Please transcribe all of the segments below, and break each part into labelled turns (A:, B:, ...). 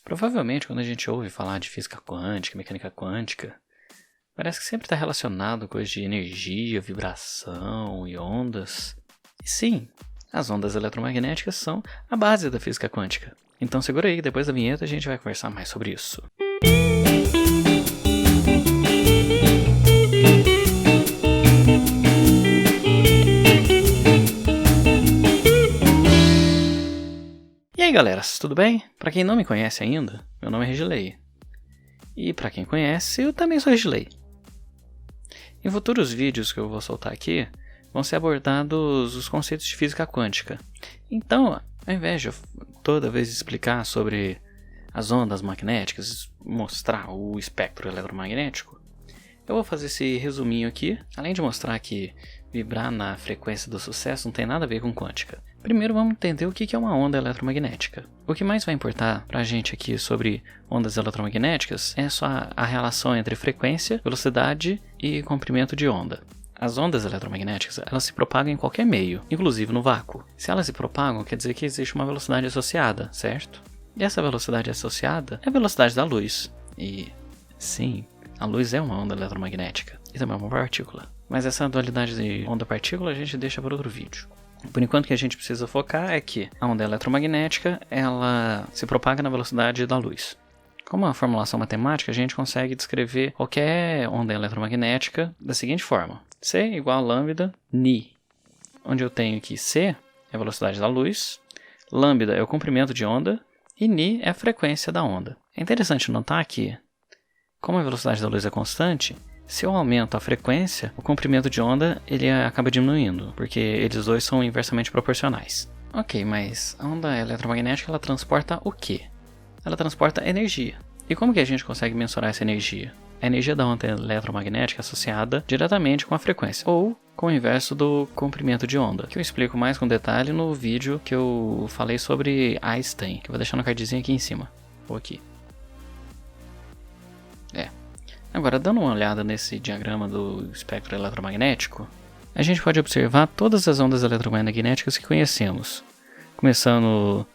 A: Provavelmente quando a gente ouve falar de física quântica, mecânica quântica, parece que sempre está relacionado com coisas de energia, vibração e ondas. E sim, as ondas eletromagnéticas são a base da física quântica. Então segura aí, depois da vinheta a gente vai conversar mais sobre isso. E aí galera, tudo bem? Pra quem não me conhece ainda, meu nome é Regilei. E pra quem conhece, eu também sou Regilei. Em futuros vídeos que eu vou soltar aqui, vão ser abordados os conceitos de física quântica. Então, ao invés de eu toda vez explicar sobre as ondas magnéticas, mostrar o espectro eletromagnético, eu vou fazer esse resuminho aqui, além de mostrar que vibrar na frequência do sucesso não tem nada a ver com quântica. Primeiro vamos entender o que é uma onda eletromagnética. O que mais vai importar pra gente aqui sobre ondas eletromagnéticas é só a relação entre frequência, velocidade e comprimento de onda. As ondas eletromagnéticas, elas se propagam em qualquer meio, inclusive no vácuo. Se elas se propagam, quer dizer que existe uma velocidade associada, certo? E essa velocidade associada é a velocidade da luz. E, sim, a luz é uma onda eletromagnética e também é uma partícula. Mas essa dualidade de onda-partícula a gente deixa para outro vídeo. Por enquanto, o que a gente precisa focar é que a onda eletromagnética ela se propaga na velocidade da luz. Com uma formulação matemática, a gente consegue descrever qualquer onda eletromagnética da seguinte forma. C igual a lambda ni, onde eu tenho que C é a velocidade da luz, lambda é o comprimento de onda e ni é a frequência da onda. É interessante notar que, como a velocidade da luz é constante, se eu aumento a frequência, o comprimento de onda ele acaba diminuindo, porque eles dois são inversamente proporcionais. Ok, mas a onda eletromagnética ela transporta o quê? Ela transporta energia. E como que a gente consegue mensurar essa energia? A energia da onda eletromagnética é associada diretamente com a frequência, ou com o inverso do comprimento de onda, que eu explico mais com detalhe no vídeo que eu falei sobre Einstein, que eu vou deixar no cardzinho aqui em cima, ou aqui. Agora, dando uma olhada nesse diagrama do espectro eletromagnético, a gente pode observar todas as ondas eletromagnéticas que conhecemos, começando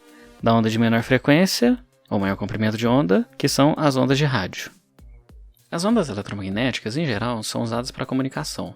A: da onda de menor frequência, ou maior comprimento de onda, que são as ondas de rádio. As ondas eletromagnéticas, em geral, são usadas para comunicação,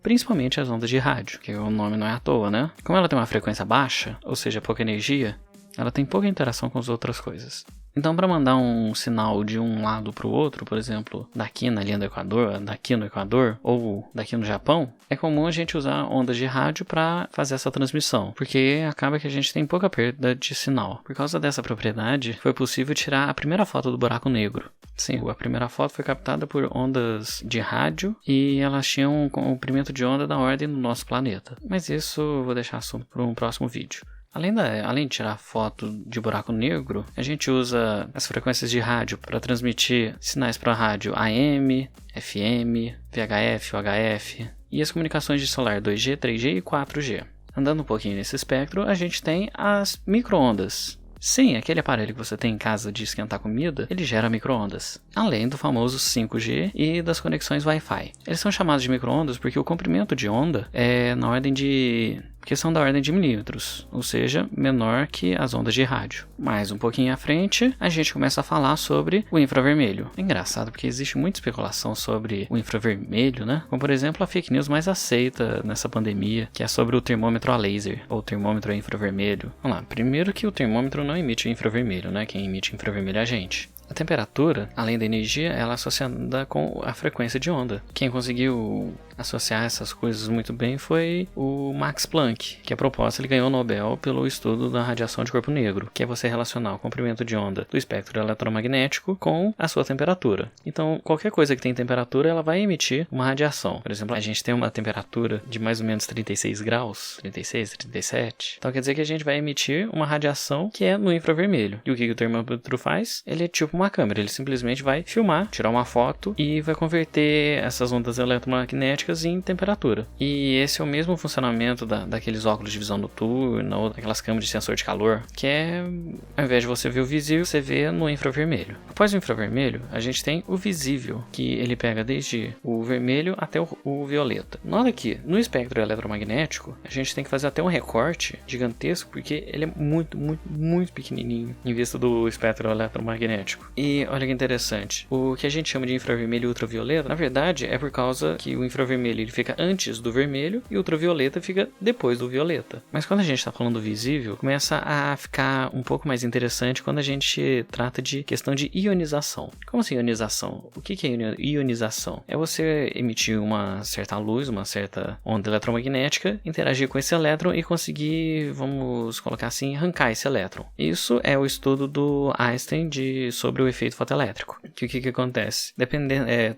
A: principalmente as ondas de rádio, que o nome não é à toa, né? Como ela tem uma frequência baixa, ou seja, pouca energia, ela tem pouca interação com as outras coisas. Então, para mandar um sinal de um lado para o outro, por exemplo, daqui na linha do Equador, daqui no Equador ou daqui no Japão, é comum a gente usar ondas de rádio para fazer essa transmissão, porque acaba que a gente tem pouca perda de sinal. Por causa dessa propriedade, foi possível tirar a primeira foto do buraco negro. Sim, a primeira foto foi captada por ondas de rádio e elas tinham um comprimento de onda da ordem do nosso planeta. Mas isso eu vou deixar assunto para um próximo vídeo. Além de tirar foto de buraco negro, a gente usa as frequências de rádio para transmitir sinais para rádio AM, FM, VHF, UHF e as comunicações de celular 2G, 3G e 4G. Andando um pouquinho nesse espectro, a gente tem as micro-ondas. Sim, aquele aparelho que você tem em casa de esquentar comida, ele gera micro-ondas, além do famoso 5G e das conexões Wi-Fi. Eles são chamados de micro-ondas porque o comprimento de onda é na ordem de... porque são da ordem de milímetros, ou seja, menor que as ondas de rádio. Mais um pouquinho à frente, a gente começa a falar sobre o infravermelho. É engraçado porque existe muita especulação sobre o infravermelho, né? Como por exemplo a fake news mais aceita nessa pandemia, que é sobre o termômetro a laser, ou termômetro a infravermelho. Vamos lá, primeiro que o termômetro não emite infravermelho, né? Quem emite infravermelho é a gente. A temperatura, além da energia, ela é associada com a frequência de onda. Quem conseguiu associar essas coisas muito bem foi o Max Planck, que a propósito ele ganhou o Nobel pelo estudo da radiação de corpo negro, que é você relacionar o comprimento de onda do espectro eletromagnético com a sua temperatura. Então, qualquer coisa que tem temperatura, ela vai emitir uma radiação. Por exemplo, a gente tem uma temperatura de mais ou menos 36 graus, 36, 37. Então, quer dizer que a gente vai emitir uma radiação que é no infravermelho. E o que o termômetro faz? Ele é tipo uma câmera, ele simplesmente vai filmar, tirar uma foto e vai converter essas ondas eletromagnéticas magnéticas em temperatura. E esse é o mesmo funcionamento daqueles óculos de visão noturna ou daquelas câmeras de sensor de calor, que é, ao invés de você ver o visível, você vê no infravermelho. Após o infravermelho, a gente tem o visível, que ele pega desde o vermelho até o violeta. Nota que no espectro eletromagnético, a gente tem que fazer até um recorte gigantesco, porque ele é muito, muito, muito pequenininho em vista do espectro eletromagnético. E olha que interessante, o que a gente chama de infravermelho e ultravioleta, na verdade, é por causa que o infravermelho ele fica antes do vermelho e o ultravioleta fica depois do violeta. Mas quando a gente está falando do visível, começa a ficar um pouco mais interessante quando a gente trata de questão de ionização. Como assim ionização? O que é ionização? É você emitir uma certa luz, uma certa onda eletromagnética, interagir com esse elétron e conseguir, vamos colocar assim, arrancar esse elétron. Isso é o estudo do Einstein sobre o efeito fotoelétrico. O que acontece?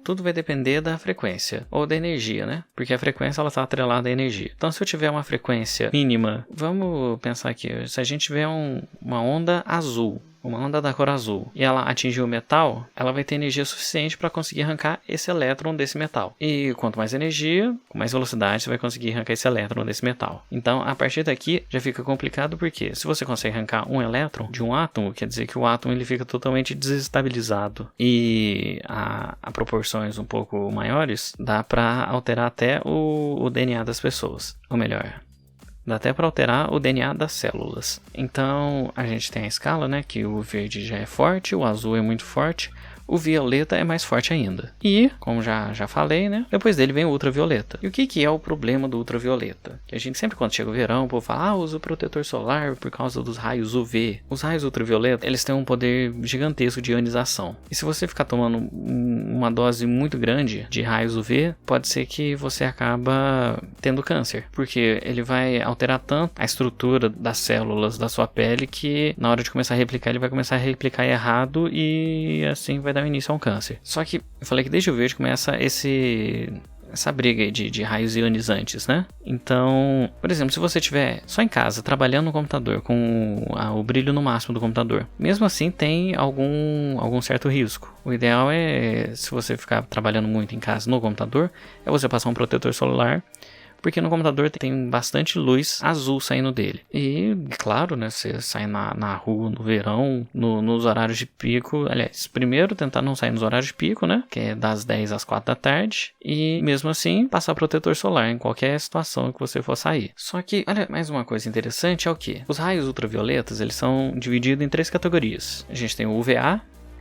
A: Tudo vai depender da frequência ou da energia, né? Porque a frequência ela está atrelada à energia. Então, se eu tiver uma frequência mínima, vamos pensar aqui, se a gente tiver uma onda azul, uma onda da cor azul, e ela atingir o metal, ela vai ter energia suficiente para conseguir arrancar esse elétron desse metal. E quanto mais energia, com mais velocidade, você vai conseguir arrancar esse elétron desse metal. Então, a partir daqui, já fica complicado, porque se você consegue arrancar um elétron de um átomo, quer dizer que o átomo ele fica totalmente desestabilizado. E a proporções um pouco maiores, dá para alterar até o DNA das pessoas. Ou melhor, dá até para alterar o DNA das células. Então, a gente tem a escala, né? Que o verde já é forte, o azul é muito forte, o violeta é mais forte ainda. E, como já falei, né? Depois dele vem o ultravioleta. E o que é o problema do ultravioleta? Que a gente sempre, quando chega o verão, o povo fala, usa o protetor solar por causa dos raios UV. Os raios ultravioleta, eles têm um poder gigantesco de ionização. E se você ficar tomando uma dose muito grande de raios UV, pode ser que você acaba tendo câncer. Porque ele vai alterar tanto a estrutura das células da sua pele que na hora de começar a replicar, ele vai começar a replicar errado e assim vai dar início a um câncer. Só que eu falei que desde o verde começa essa briga aí de raios ionizantes, né? Então, por exemplo, se você estiver só em casa, trabalhando no computador, com o brilho no máximo do computador, mesmo assim tem algum certo risco. O ideal é, se você ficar trabalhando muito em casa no computador, é você passar um protetor solar, porque no computador tem bastante luz azul saindo dele. E, claro, né, você sai na rua no verão, nos horários de pico. Aliás, primeiro tentar não sair nos horários de pico, né, que é das 10 às 4 da tarde. E, mesmo assim, passar protetor solar em qualquer situação que você for sair. Só que, olha, mais uma coisa interessante é o que? Os raios ultravioletas, eles são divididos em 3 categorias. A gente tem o UVA,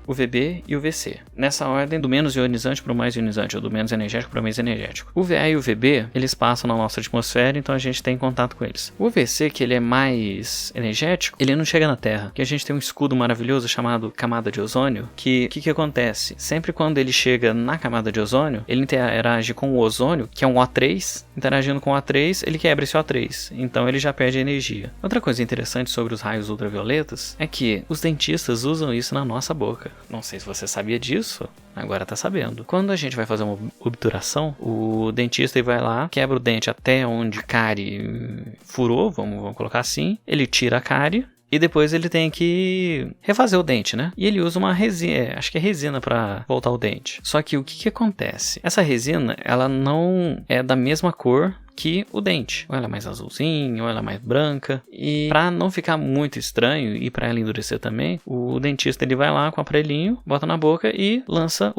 A: o VB e o VC. Nessa ordem, do menos ionizante para o mais ionizante, ou do menos energético para o mais energético. O VA e o VB, eles passam na nossa atmosfera, então a gente tem contato com eles. O VC, que ele é mais energético, ele não chega na Terra, que a gente tem um escudo maravilhoso chamado camada de ozônio, que acontece? Sempre quando ele chega na camada de ozônio, ele interage com o ozônio, que é um O3, interagindo com o O3, ele quebra esse O3, então ele já perde energia. Outra coisa interessante sobre os raios ultravioletas é que os dentistas usam isso na nossa boca. Não sei se você sabia disso, agora tá sabendo. Quando a gente vai fazer uma obturação, o dentista vai lá, quebra o dente até onde a cárie furou, vamos colocar assim, ele tira a cárie e depois ele tem que refazer o dente, né? E ele usa uma resina, acho que é resina para voltar o dente. Só que o que acontece? Essa resina, ela não é da mesma cor que o dente. Ou ela é mais azulzinha, ou ela é mais branca. E para não ficar muito estranho e para ela endurecer também, o dentista ele vai lá com o aparelhinho, bota na boca e lança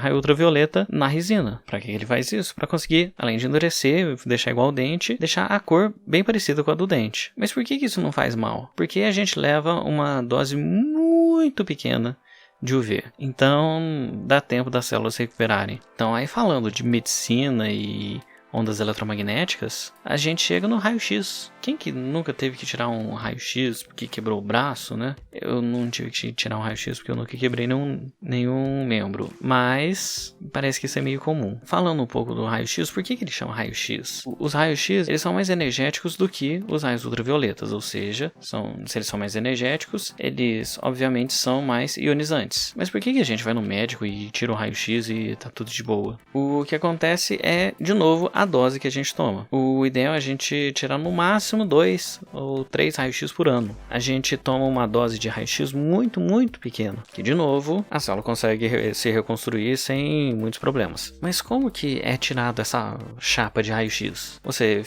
A: raio ultravioleta na resina. Para que ele faz isso? Para conseguir, além de endurecer, deixar igual o dente, deixar a cor bem parecida com a do dente. Mas por que isso não faz mal? Porque a gente leva uma dose muito pequena de UV. Então, dá tempo das células se recuperarem. Então, aí falando de medicina e ondas eletromagnéticas, a gente chega no raio-x. Quem que nunca teve que tirar um raio-x porque quebrou o braço, né? Eu não tive que tirar um raio-x porque eu nunca quebrei nenhum membro. Mas parece que isso é meio comum. Falando um pouco do raio-x, por que ele chama raio-x? Os raios-x, eles são mais energéticos do que os raios ultravioletas. Ou seja, se eles são mais energéticos, eles obviamente são mais ionizantes. Mas por que a gente vai no médico e tira o raio-x e tá tudo de boa? O que acontece é, de novo, a a dose que a gente toma. O ideal é a gente tirar no máximo 2 ou 3 raios-x por ano. A gente toma uma dose de raio-x muito, muito pequena, que de novo a célula consegue se reconstruir sem muitos problemas. Mas como que é tirado essa chapa de raio-x? Você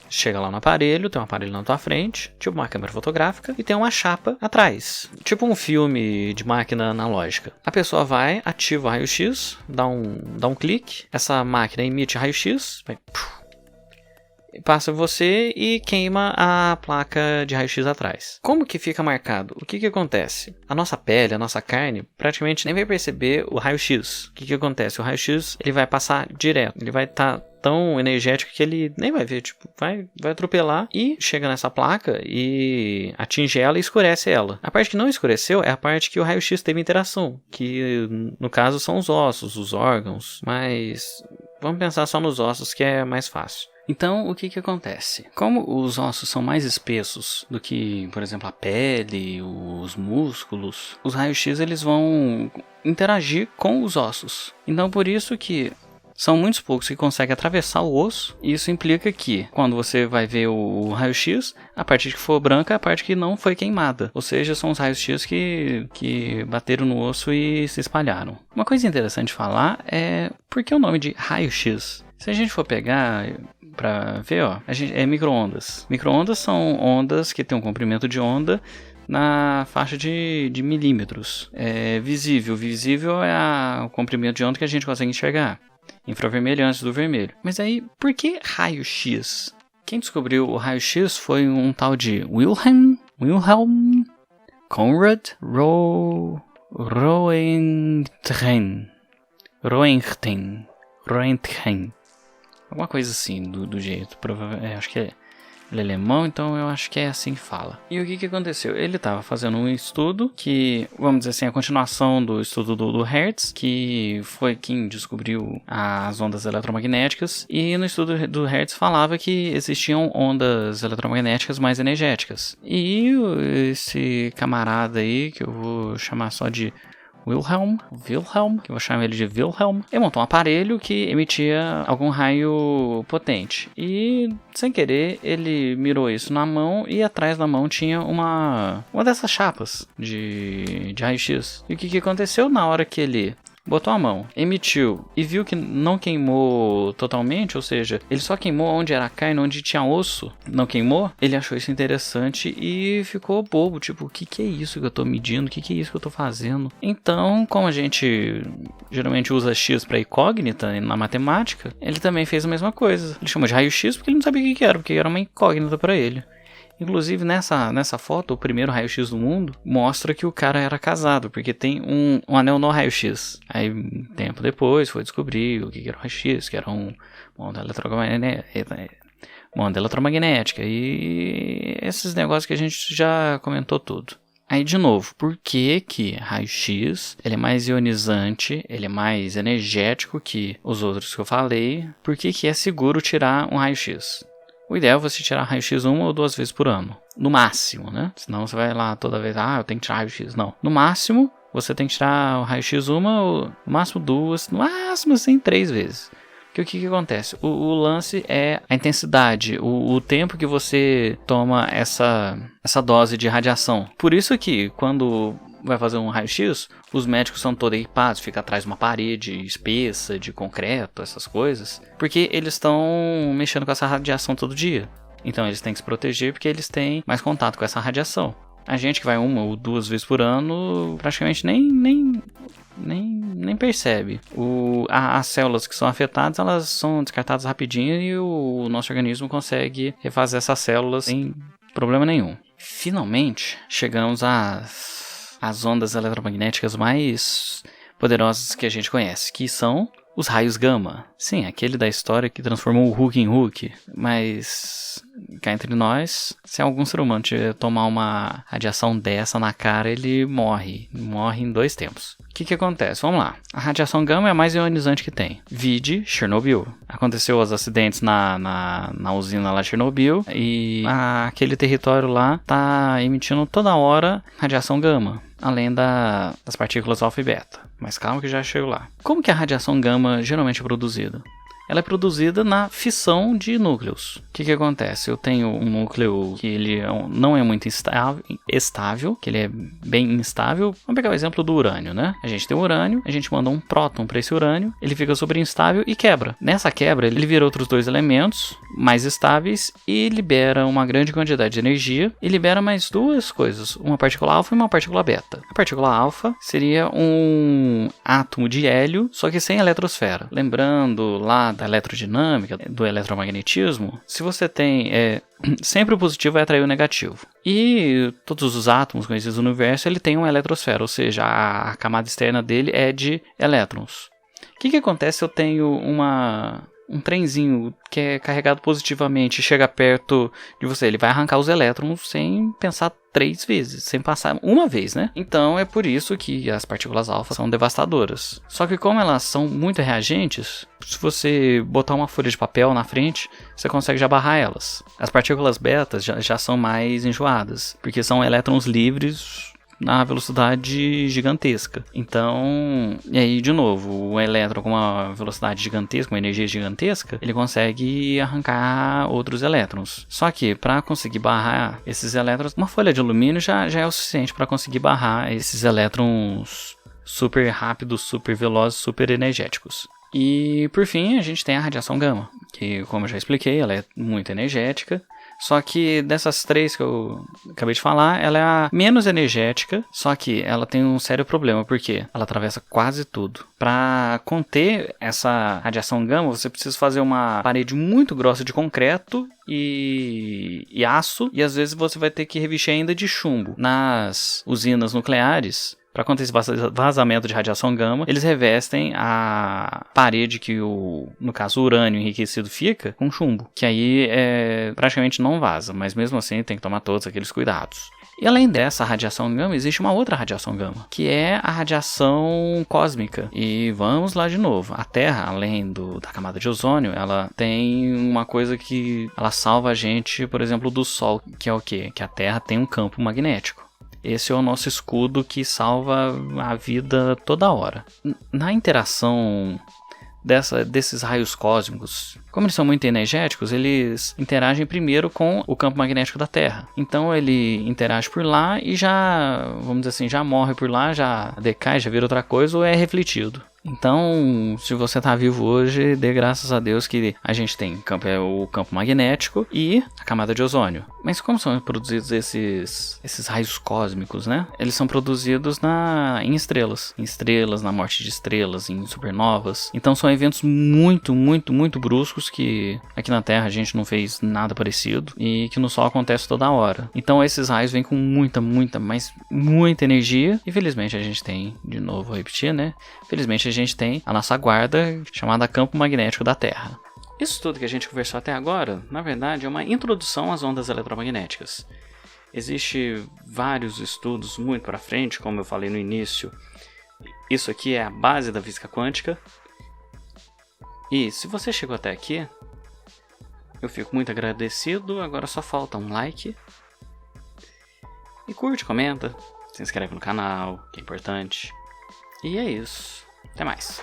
A: chega lá no aparelho, tem um aparelho na tua frente, tipo uma câmera fotográfica, e tem uma chapa atrás, tipo um filme de máquina analógica. A pessoa vai, ativa o raio-x, dá um clique, essa máquina emite raio-x, passa você e queima a placa de raio-x atrás. Como que fica marcado? O que acontece? A nossa pele, a nossa carne, praticamente nem vai perceber o raio-x. O que acontece? O raio-x ele vai passar direto, ele vai estar tão energético que ele nem vai ver, tipo, vai atropelar e chega nessa placa e atinge ela e escurece ela. A parte que não escureceu é a parte que o raio-x teve interação, que no caso são os ossos, os órgãos, mas vamos pensar só nos ossos que é mais fácil. Então, o que acontece? Como os ossos são mais espessos do que, por exemplo, a pele, os músculos, os raios-x eles vão interagir com os ossos. Então, por isso que são muitos poucos que conseguem atravessar o osso. E isso implica que, quando você vai ver o raio-x, a parte que for branca é a parte que não foi queimada. Ou seja, são os raios-x que bateram no osso e se espalharam. Uma coisa interessante de falar é por que o nome de raio-x? Se a gente for pegar para ver, é micro-ondas. Micro-ondas são ondas que têm um comprimento de onda na faixa de milímetros. Visível é o comprimento de onda que a gente consegue enxergar. Infravermelho antes do vermelho. Mas aí, por que raio-x? Quem descobriu o raio-x foi um tal de Wilhelm Conrad Roentgen. Alguma coisa assim, do jeito. Provavelmente, acho que ele é alemão, então eu acho que é assim que fala. E o que aconteceu? Ele estava fazendo um estudo que, vamos dizer assim, a continuação do estudo do Hertz, que foi quem descobriu as ondas eletromagnéticas. E no estudo do Hertz falava que existiam ondas eletromagnéticas mais energéticas. E esse camarada aí, que eu vou chamar só de Wilhelm, que eu vou chamar ele de Wilhelm, ele montou um aparelho que emitia algum raio potente. E, sem querer, ele mirou isso na mão e atrás da mão tinha uma dessas chapas de raio-x. E o que aconteceu na hora que ele botou a mão, emitiu e viu que não queimou totalmente, ou seja, ele só queimou onde era carne, onde tinha osso, não queimou. Ele achou isso interessante e ficou bobo, tipo, o que é isso que eu tô medindo? O que é isso que eu tô fazendo? Então, como a gente geralmente usa X para incógnita na matemática, ele também fez a mesma coisa. Ele chamou de raio-x porque ele não sabia o que era, porque era uma incógnita para ele. Inclusive, nessa foto, o primeiro raio-x do mundo mostra que o cara era casado, porque tem um anel no raio-x. Aí, tempo depois, foi descobrir o que era o raio-x, que era uma onda eletromagnética e esses negócios que a gente já comentou tudo. Aí, de novo, por que raio-x ele é mais ionizante, ele é mais energético que os outros que eu falei? Por que é seguro tirar um raio-x? O ideal é você tirar raio-x 1 ou 2 vezes por ano. No máximo, né? Senão você vai lá toda vez, eu tenho que tirar raio-x. Não. No máximo, você tem que tirar o raio-x 1, ou no máximo 2, no máximo assim 3 vezes. Porque o que acontece? O lance é a intensidade, o tempo que você toma essa dose de radiação. Por isso que quando vai fazer um raio-x, os médicos são todos equipados, fica atrás de uma parede espessa, de concreto, essas coisas, porque eles estão mexendo com essa radiação todo dia. Então eles têm que se proteger porque eles têm mais contato com essa radiação. A gente que vai 1 ou 2 vezes por ano, praticamente nem percebe. As células que são afetadas, elas são descartadas rapidinho e o nosso organismo consegue refazer essas células sem problema nenhum. Finalmente, chegamos às ondas eletromagnéticas mais poderosas que a gente conhece, que são os raios gama. Sim, aquele da história que transformou o Hulk em Hulk. Mas, cá entre nós, se algum ser humano tomar uma radiação dessa na cara, ele morre. Morre em 2 tempos. O que acontece? Vamos lá. A radiação gama é a mais ionizante que tem. Vide Chernobyl. Aconteceu os acidentes na usina lá de Chernobyl e aquele território lá tá emitindo toda hora radiação gama, além das partículas alfa e beta. Mas calma que já chego lá. Como que a radiação gama geralmente é produzida? ela é produzida na fissão de núcleos. O que acontece? Eu tenho um núcleo que ele não é muito estável, que ele é bem instável. Vamos pegar o exemplo do urânio, né? A gente tem o urânio, a gente manda um próton para esse urânio, ele fica super instável e quebra. Nessa quebra, ele vira outros dois elementos mais estáveis e libera uma grande quantidade de energia e libera mais duas coisas, uma partícula alfa e uma partícula beta. A partícula alfa seria um átomo de hélio, só que sem eletrosfera. Lembrando lá da eletrodinâmica, do eletromagnetismo, se você tem sempre o positivo vai atrair o negativo. E todos os átomos conhecidos no universo, ele tem uma eletrosfera, ou seja, a camada externa dele é de elétrons. O que acontece se eu tenho um trenzinho que é carregado positivamente e chega perto de você? Ele vai arrancar os elétrons sem pensar 3 vezes, sem passar uma vez, né? Então é por isso que as partículas alfa são devastadoras. Só que como elas são muito reagentes, se você botar uma folha de papel na frente, você consegue já barrar elas. As partículas betas já são mais enjoadas, porque são elétrons livres na velocidade gigantesca. Então, e aí de novo, o elétron com uma velocidade gigantesca, uma energia gigantesca, ele consegue arrancar outros elétrons. Só que para conseguir barrar esses elétrons, uma folha de alumínio já é o suficiente para conseguir barrar esses elétrons super rápidos, super velozes, super energéticos. E por fim, a gente tem a radiação gama, que como eu já expliquei, ela é muito energética. Só que dessas 3 que eu acabei de falar, ela é a menos energética, só que ela tem um sério problema, porque ela atravessa quase tudo. Para conter essa radiação gama, você precisa fazer uma parede muito grossa de concreto e aço, e às vezes você vai ter que revestir ainda de chumbo. Nas usinas nucleares, para conter esse vazamento de radiação gama, eles revestem a parede que no caso o urânio enriquecido fica com chumbo, que aí praticamente não vaza, mas mesmo assim tem que tomar todos aqueles cuidados. E além dessa radiação gama, existe uma outra radiação gama, que é a radiação cósmica. E vamos lá de novo. A Terra, além da camada de ozônio, ela tem uma coisa que ela salva a gente, por exemplo, do Sol, que é o quê? Que a Terra tem um campo magnético. Esse é o nosso escudo que salva a vida toda hora. Na interação desses raios cósmicos, como eles são muito energéticos, eles interagem primeiro com o campo magnético da Terra. Então ele interage por lá e já, vamos dizer assim, já morre por lá, já decai, já vira outra coisa ou é refletido. Então, se você está vivo hoje, dê graças a Deus que a gente tem o campo magnético e a camada de ozônio. Mas como são produzidos esses raios cósmicos, né? Eles são produzidos em estrelas, na morte de estrelas, em supernovas. Então são eventos muito, muito, muito bruscos que aqui na Terra a gente não fez nada parecido e que no Sol acontece toda hora. Então esses raios vêm com muita, mas muita energia. E felizmente a gente tem, de novo vou repetir, né? Felizmente a gente tem a nossa guarda chamada campo magnético da Terra. Isso tudo que a gente conversou até agora, na verdade, é uma introdução às ondas eletromagnéticas. Existem vários estudos muito para frente, como eu falei no início. Isso aqui é a base da física quântica. E se você chegou até aqui, eu fico muito agradecido. Agora só falta um like. E curte, comenta, se inscreve no canal, que é importante. E é isso. Até mais.